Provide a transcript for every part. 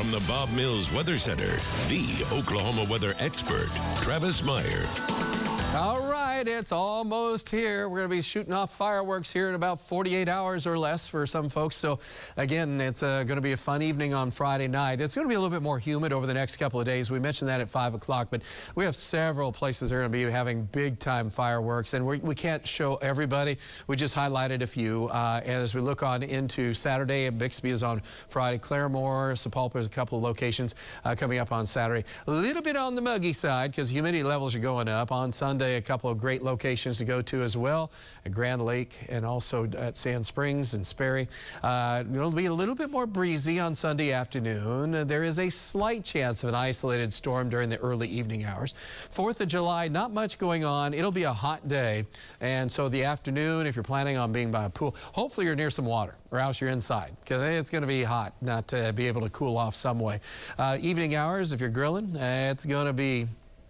from the Bob Mills Weather Center, the Oklahoma weather expert, Travis Meyer. All right, it's almost here. We're going to be shooting off fireworks here in about 48 hours or less for some folks. So, again, it's going to be a fun evening on Friday night. It's going to be a little bit more humid over the next couple of days. We mentioned that at 5 o'clock, but we have several places that are going to be having big-time fireworks, and we can't show everybody. We just highlighted a few. And as we look on into Saturday, Bixby is on Friday. Claremore, Sapulpa is a couple of locations coming up on Saturday. A little bit on the muggy side because humidity levels are going up. On Sunday, a couple of great locations to go to as well at Grand Lake and also at Sand Springs and Sperry. It'll be a little bit more breezy on Sunday afternoon. There is a slight chance of an isolated storm during the early evening hours. 4th of July, not much going on. It'll be a hot day. And so the afternoon, if you're planning on being by a pool, hopefully you're near some water or else you're inside because it's going to be hot not to be able to cool off some way. Evening hours, if you're grilling, it's going to be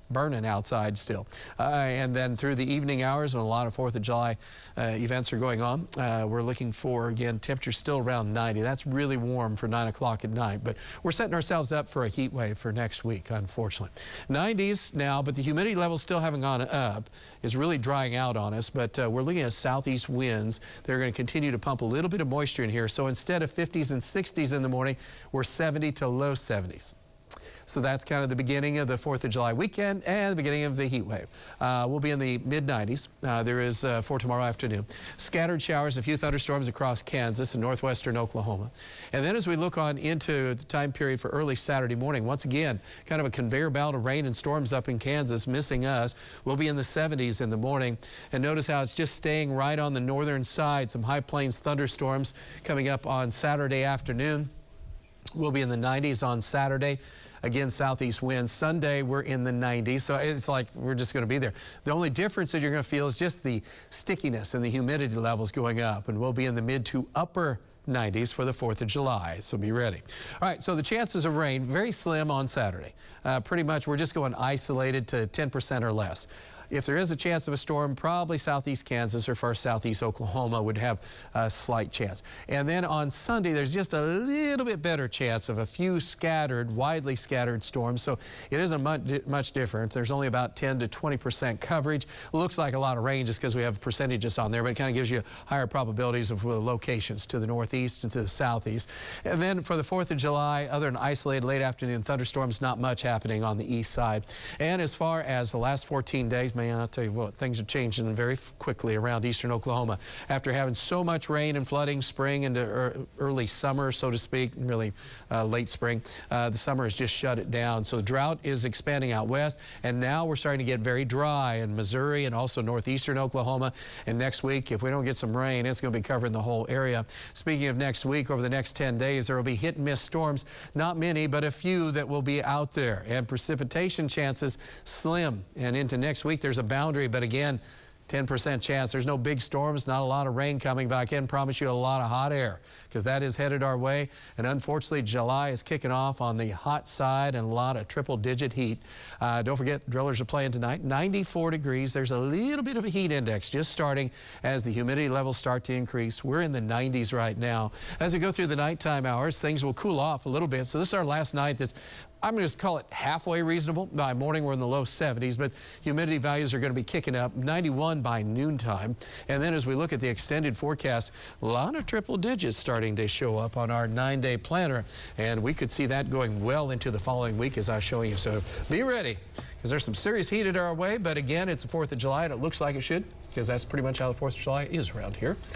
burning outside still. And then through the evening hours when a lot of 4th of July events are going on, we're looking for, again, temperatures still around 90. That's really warm for 9 o'clock at night, but we're setting ourselves up for a heat wave for next week, unfortunately. 90s now, but the humidity levels still haven't gone up. It's really drying out on us, but we're looking at southeast winds. They're going to continue to pump a little bit of moisture in here. So instead of 50s and 60s in the morning, we're 70 to low 70s. So that's kind of the beginning of the 4th of July weekend and the beginning of the heat wave. We'll be in the mid-90s. There is for tomorrow afternoon. Scattered showers, a few thunderstorms across Kansas and northwestern Oklahoma. And then as we look on into the time period for early Saturday morning, once again, kind of a conveyor belt of rain and storms up in Kansas missing us. We'll be in the 70s in the morning. And notice how it's just staying right on the northern side. Some high plains thunderstorms coming up on Saturday afternoon. We'll be in the 90s on Saturday. Again, southeast winds. Sunday, we're in the 90s, so it's like we're just going to be there. The only difference that you're going to feel is just the stickiness and the humidity levels going up, and we'll be in the mid to upper 90s for the 4th of July, so be ready. All right, so the chances of rain, very slim on Saturday. Pretty much we're just going isolated to 10% or less. If there is a chance of a storm, probably southeast Kansas or far southeast Oklahoma would have a slight chance. And then on Sunday, there's just a little bit better chance of a few scattered, widely scattered storms. So it isn't much different. There's only about 10 to 20% coverage. Looks like a lot of rain just because we have percentages on there, but it kind of gives you higher probabilities of locations to the northeast and to the southeast. And then for the 4th of July, other than isolated late afternoon thunderstorms, not much happening on the east side. And as far as the last 14 days, man, I'll tell you what, things are changing very quickly around eastern Oklahoma. After having so much rain and flooding spring into early summer, so to speak, really late spring, the summer has just shut it down. So drought is expanding out west, and now we're starting to get very dry in Missouri and also northeastern Oklahoma. And next week, if we don't get some rain, it's going to be covering the whole area. Speaking of next week, over the next 10 days, there will be hit and miss storms. Not many, but a few that will be out there. And precipitation chances slim. And into next week, there's a boundary, but again, 10% chance. There's no big storms, not a lot of rain coming, but I can promise you a lot of hot air because that is headed our way. And unfortunately, July is kicking off on the hot side and a lot of triple-digit heat. Don't forget, drillers are playing tonight. 94 degrees. There's a little bit of a heat index just starting as the humidity levels start to increase. We're in the 90s right now. As we go through the nighttime hours, things will cool off a little bit. So this is our last night that's, I'm going to just call it halfway reasonable. By morning, we're in the low 70s, but humidity values are going to be kicking up, 91 by noontime. And then as we look at the extended forecast, a lot of triple digits starting to show up on our 9-day planner. And we could see that going well into the following week as I was showing you. So be ready because there's some serious heat at our way. But again, it's the 4th of July and it looks like it should because that's pretty much how the 4th of July is around here.